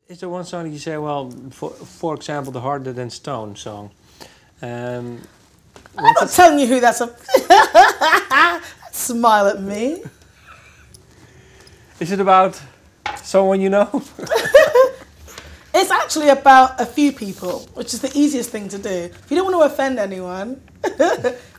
Is there one song that you say, well, for example, the Harder Than Stone song? I'm not telling you who that's a... Smile at me. Is it about someone you know? It's actually about a few people, which is the easiest thing to do. If you don't want to offend anyone,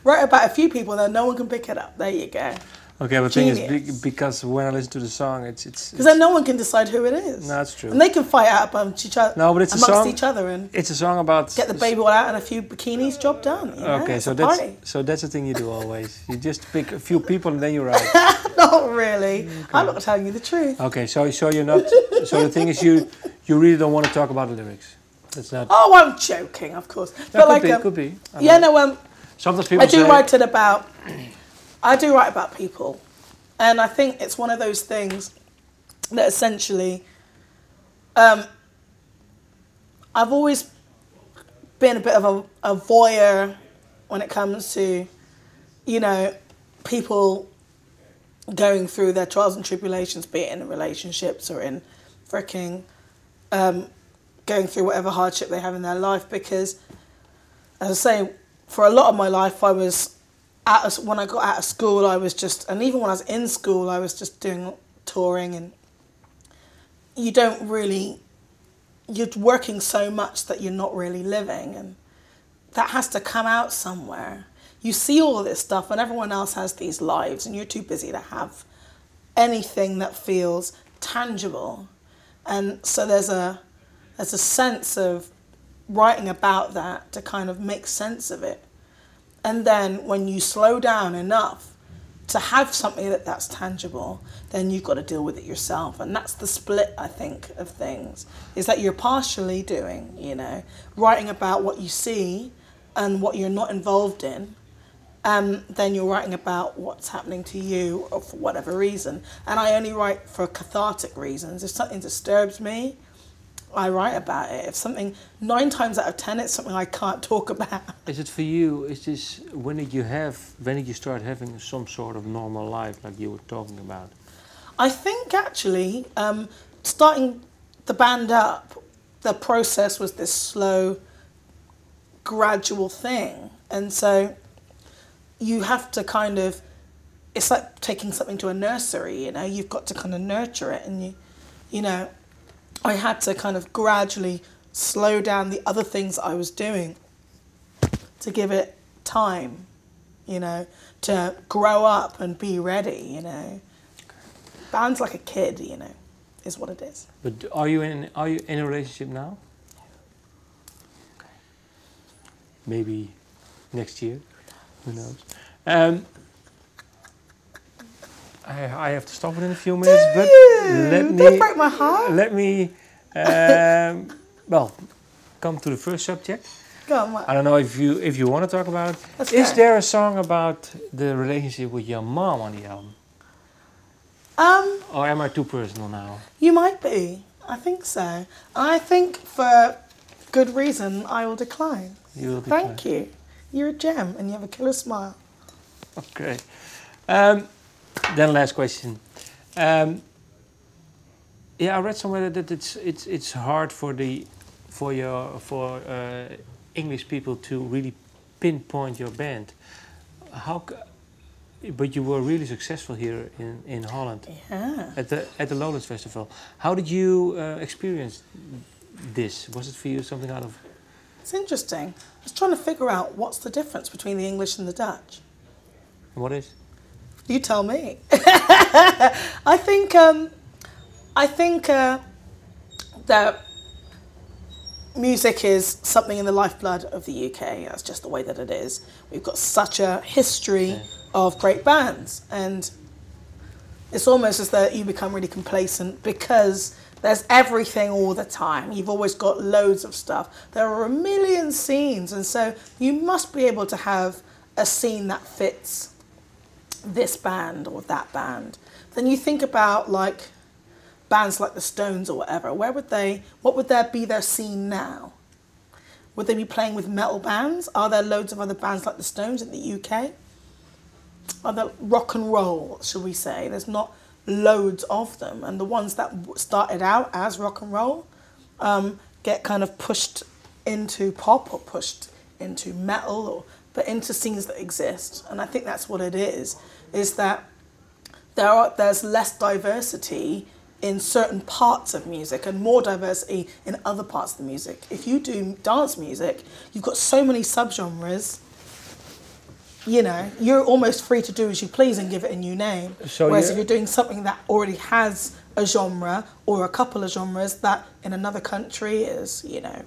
write about a few people, then no one can pick it up. There you go. Okay, but the thing is, because when I listen to the song, it's... Because then no one can decide who it is. No, that's true. And they can fight out amongst each other, no, but it's amongst each other, and it's a song about... get the baby all out and a few bikinis, job done. You know? Okay, it's so that's the thing you do always. You just pick a few people and then you write. Not really. Okay. I'm not telling you the truth. Okay, so you're not... So the thing is, you really don't want to talk about the lyrics. That's not... Oh, I'm joking, of course. No, but could be. Yeah, no, sometimes people say... I do write about people. And I think it's one of those things that essentially, I've always been a bit of a voyeur when it comes to, you know, people going through their trials and tribulations, be it in relationships or in freaking going through whatever hardship they have in their life. Because, as I say, for a lot of my life, when I got out of school, I was just, and even when I was in school, I was just doing touring, and you're working so much that you're not really living, and that has to come out somewhere. You see all of this stuff, and everyone else has these lives, and you're too busy to have anything that feels tangible. And so there's a sense of writing about that to kind of make sense of it. And then when you slow down enough to have something that's tangible, then you've got to deal with it yourself. And that's the split, I think, of things, is that you're partially doing, you know, writing about what you see and what you're not involved in. And then you're writing about what's happening to you or for whatever reason. And I only write for cathartic reasons. If something disturbs me, I write about it. If something, 9 times out of 10, it's something I can't talk about. Is it for you, when did you start having some sort of normal life like you were talking about? I think actually, starting the band up, the process was this slow, gradual thing. And so you have to kind of, it's like taking something to a nursery, you know, you've got to kind of nurture it, and you know, I had to kind of gradually slow down the other things I was doing to give it time, you know, to grow up and be ready, you know. Band's like a kid, you know, is what it is. But are you in a relationship now? Okay. Maybe next year, who knows? I have to stop it in a few minutes, but don't break my heart. Let me, well, come to the first subject. Go on, what? I don't know if you want to talk about it. Is there a song about the relationship with your mom on the album? Or am I too personal now? You might be. I think so. And I think for good reason I will decline. You will decline. Thank you. You're a gem and you have a killer smile. Okay. Then last question. Yeah, I read somewhere that it's hard for English people to really pinpoint your band. But you were really successful here in Holland. Yeah. At the Lowlands Festival. How did you experience this? Was it for you something out of? It's interesting. I was trying to figure out what's the difference between the English and the Dutch. What is? You tell me. I think that music is something in the lifeblood of the UK. That's just the way that it is. We've got such a history of great bands, and it's almost as though you become really complacent because there's everything all the time. You've always got loads of stuff. There are a million scenes, and so you must be able to have a scene that fits this band or that band. Then you think about like bands like the Stones or whatever. What would be their scene now? Would they be playing with metal bands? Are there loads of other bands like the Stones in the UK? Are there rock and roll, should we say? There's not loads of them. And the ones that started out as rock and roll, get kind of pushed into pop or pushed into metal, but into scenes that exist. And I think that's what it is that there's less diversity in certain parts of music and more diversity in other parts of the music. If you do dance music, you've got so many subgenres, you know, you're almost free to do as you please and give it a new name. So whereas if you're doing something that already has a genre or a couple of genres that in another country is, you know,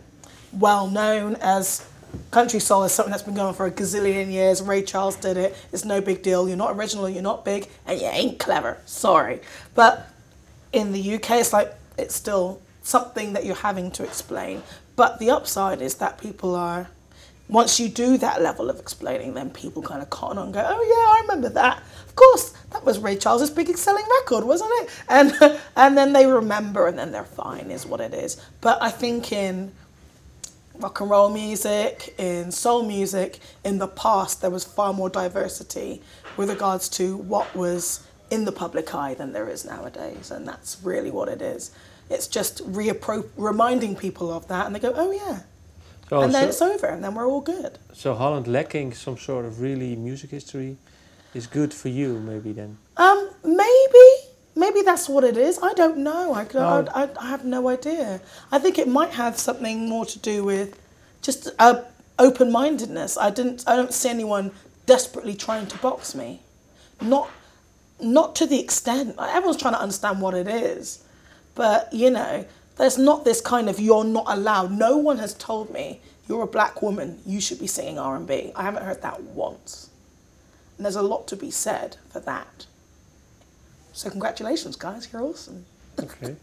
well known as country soul is something that's been going on for a gazillion years. Ray Charles did it. It's no big deal. You're not original, you're not big, and you ain't clever. Sorry. But in the UK, it's like, it's still something that you're having to explain. But the upside is that people are, once you do that level of explaining, then people kind of cotton on and go, oh yeah, I remember that. Of course, that was Ray Charles' biggest selling record, wasn't it? And then they remember and then they're fine, is what it is. But I think in rock and roll music, in soul music, in the past, there was far more diversity with regards to what was in the public eye than there is nowadays. And that's really what it is. It's just reminding people of that and they go, oh yeah. Oh, and then it's over and then we're all good. So Holland lacking some sort of really music history is good for you maybe then? Maybe that's what it is. I don't know. I have no idea. I think it might have something more to do with just open-mindedness. I don't see anyone desperately trying to box me. Not to the extent. Everyone's trying to understand what it is. But, you know, there's not this kind of you're not allowed. No one has told me you're a black woman, you should be singing R&B. I haven't heard that once. And there's a lot to be said for that. So congratulations, guys. You're awesome. Okay.